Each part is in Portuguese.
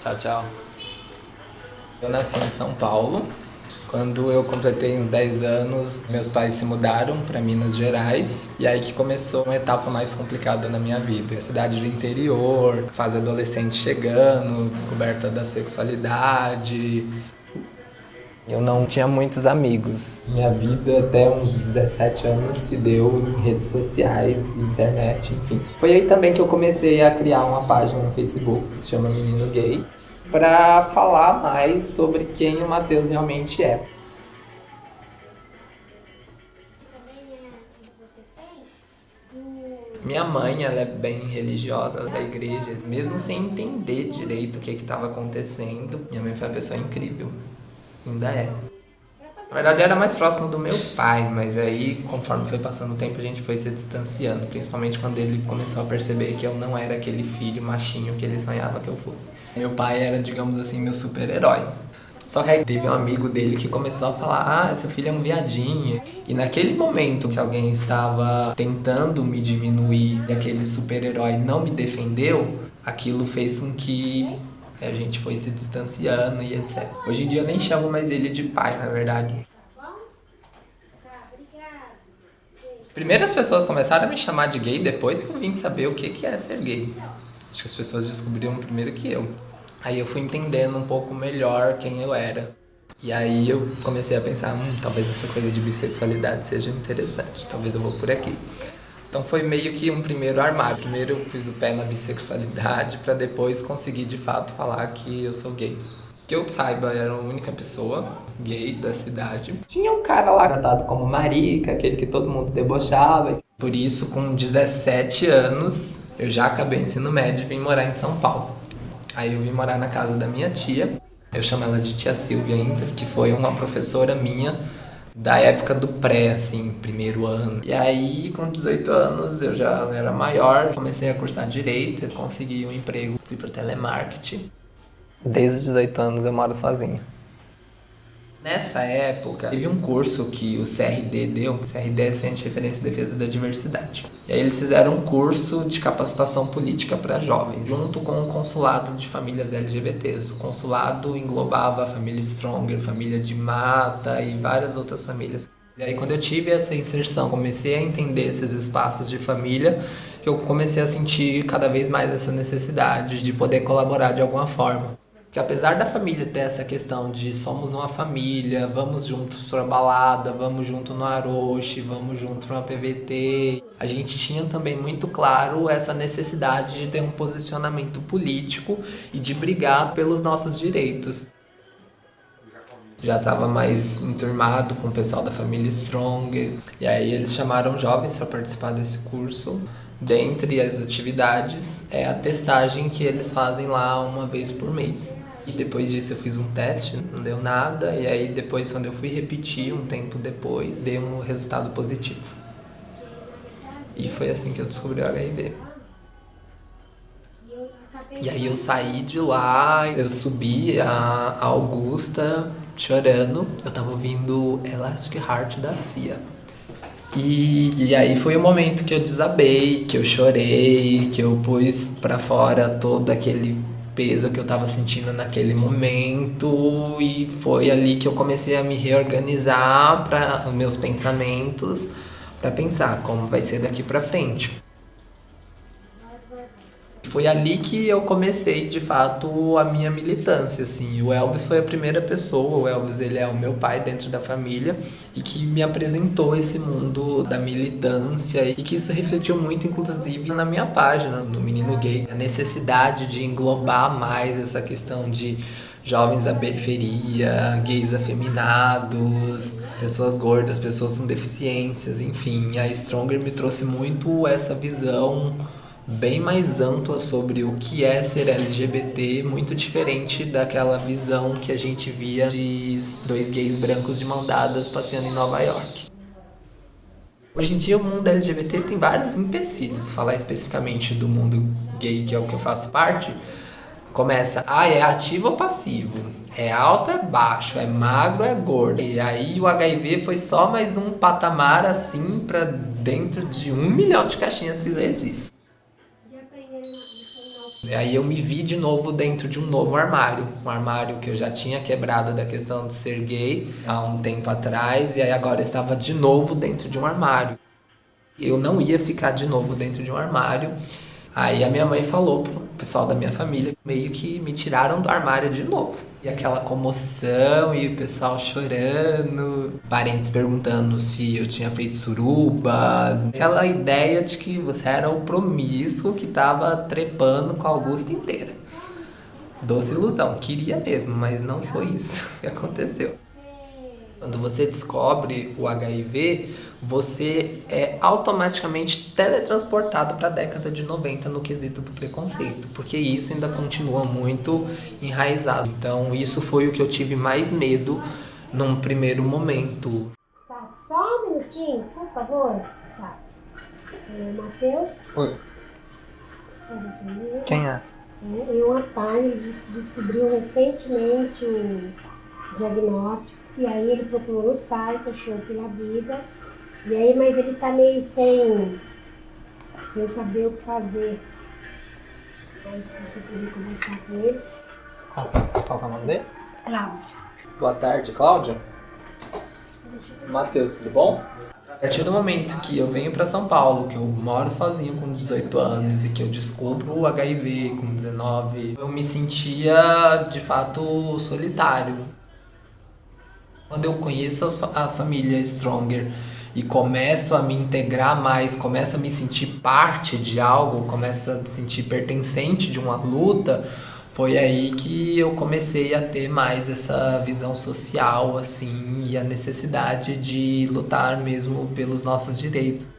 Tchau, tchau. Eu nasci em São Paulo. Quando eu completei uns 10 anos, meus pais se mudaram para Minas Gerais. E aí que começou uma etapa mais complicada na minha vida. A cidade do interior, fase adolescente chegando, descoberta da sexualidade. Eu não tinha muitos amigos. Minha vida até uns 17 anos se deu em redes sociais, internet, enfim. Foi aí também que eu comecei a criar uma página no Facebook que se chama Menino Gay, para falar mais sobre quem o Matheus realmente é. Minha mãe, ela é bem religiosa, ela é da igreja, mesmo sem entender direito o que estava acontecendo. Minha mãe foi uma pessoa incrível, ainda é. Na verdade, era mais próximo do meu pai, mas aí, conforme foi passando o tempo, a gente foi se distanciando, principalmente quando ele começou a perceber que eu não era aquele filho machinho que ele sonhava que eu fosse. Meu pai era, digamos assim, meu super-herói. Só que aí teve um amigo dele que começou a falar: ah, seu filho é um viadinho. E naquele momento que alguém estava tentando me diminuir e aquele super-herói não me defendeu, aquilo fez com que a gente foi se distanciando e etc. Hoje em dia eu nem chamo mais ele de pai, na verdade. Primeiro as pessoas começaram a me chamar de gay depois que eu vim saber o que é ser gay. Acho que as pessoas descobriram primeiro que eu. Aí eu fui entendendo um pouco melhor quem eu era. E aí eu comecei a pensar, talvez essa coisa de bissexualidade seja interessante, talvez eu vou por aqui. Então foi meio que um primeiro armário. Primeiro eu pus o pé na bissexualidade para depois conseguir de fato falar que eu sou gay. Que eu saiba, eu era a única pessoa gay da cidade. Tinha um cara lá tratado como marica, aquele que todo mundo debochava. Por isso, com 17 anos, eu já acabei o ensino médio e vim morar em São Paulo. Aí eu vim morar na casa da minha tia. Eu chamo ela de tia Silvia ainda, que foi uma professora minha da época do pré, assim, primeiro ano. E aí, com 18 anos, eu já era maior, comecei a cursar direito, consegui um emprego, fui para telemarketing. Desde os 18 anos eu moro sozinho. Nessa época, teve um curso que o CRD deu. O CRD é Centro de Referência e Defesa da Diversidade. E aí eles fizeram um curso de capacitação política para jovens, junto com o consulado de famílias LGBTs. O consulado englobava a família Stronger, família de Mata e várias outras famílias. E aí quando eu tive essa inserção, comecei a entender esses espaços de família, eu comecei a sentir cada vez mais essa necessidade de poder colaborar de alguma forma. Porque apesar da família ter essa questão de somos uma família, vamos juntos pra balada, vamos junto no Aroche, vamos junto pra uma PVT, a gente tinha também muito claro essa necessidade de ter um posicionamento político e de brigar pelos nossos direitos. Já estava mais enturmado com o pessoal da família Stronger, e aí eles chamaram jovens para participar desse curso. Dentre as atividades é a testagem que eles fazem lá uma vez por mês. E depois disso eu fiz um teste, não deu nada, e aí depois quando eu fui repetir um tempo depois, deu um resultado positivo. E foi assim que eu descobri o HIV. E aí eu saí de lá, eu subi a Augusta chorando, eu tava ouvindo Elastic Heart da Cia. E aí foi o momento que eu desabei, que eu chorei, que eu pus pra fora todo aquele peso que eu tava sentindo naquele momento, e foi ali que eu comecei a me reorganizar para os meus pensamentos, para pensar como vai ser daqui pra frente. Foi ali que eu comecei, de fato, a minha militância, assim. O Elvis foi a primeira pessoa, o Elvis, ele é o meu pai dentro da família, e que me apresentou esse mundo da militância, e que isso refletiu muito, inclusive, na minha página, no Menino Gay. A necessidade de englobar mais essa questão de jovens da periferia, gays afeminados, pessoas gordas, pessoas com deficiências, enfim. A Stronger me trouxe muito essa visão bem mais ampla sobre o que é ser LGBT, muito diferente daquela visão que a gente via de dois gays brancos de mão dadas passeando em Nova York. Hoje em dia o mundo LGBT tem vários empecilhos. Falar especificamente do mundo gay, que é o que eu faço parte, começa, é ativo ou passivo? É alto, é baixo, é magro, é gordo. E aí o HIV foi só mais um patamar assim pra dentro de 1 milhão de caixinhas que já existem. E aí eu me vi de novo dentro de um novo armário. Um armário que eu já tinha quebrado da questão de ser gay há um tempo atrás. E aí agora eu estava de novo dentro de um armário. Eu não ia ficar de novo dentro de um armário. Aí a minha mãe falou pro pessoal da minha família, meio que me tiraram do armário de novo. E aquela comoção e o pessoal chorando, parentes perguntando se eu tinha feito suruba. Aquela ideia de que você era o promíscuo que tava trepando com a Augusta inteira. Doce ilusão, queria mesmo, mas não foi isso que aconteceu. Quando você descobre o HIV, você é automaticamente teletransportado para a década de 90 no quesito do preconceito, porque isso ainda continua muito enraizado. Então, isso foi o que eu tive mais medo num primeiro momento. Tá, só um minutinho, por favor. Tá. Matheus? Oi. Quem é? É uma pai, ele descobriu recentemente o diagnóstico, e aí ele procurou no site, achou pela vida, e aí, mas ele tá meio sem saber o que fazer. Aí se você puder conversar com ele. Qual é o nome dele? Cláudio. Boa tarde, Cláudio. Matheus, tudo bom? A partir do momento que eu venho para São Paulo, que eu moro sozinho com 18 anos e que eu descubro o HIV com 19, eu me sentia de fato solitário. Quando eu conheço a família Stronger e começo a me integrar mais, começo a me sentir parte de algo, começo a me sentir pertencente de uma luta, foi aí que eu comecei a ter mais essa visão social, assim, e a necessidade de lutar mesmo pelos nossos direitos.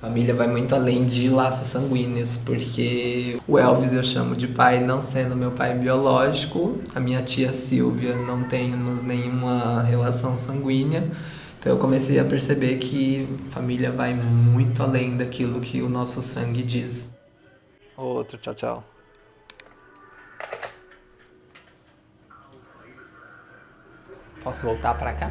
Família vai muito além de laços sanguíneos, porque o Elvis eu chamo de pai não sendo meu pai biológico, a minha tia Silvia não temos nenhuma relação sanguínea, então eu comecei a perceber que família vai muito além daquilo que o nosso sangue diz. Outro, tchau, tchau. Posso voltar pra cá?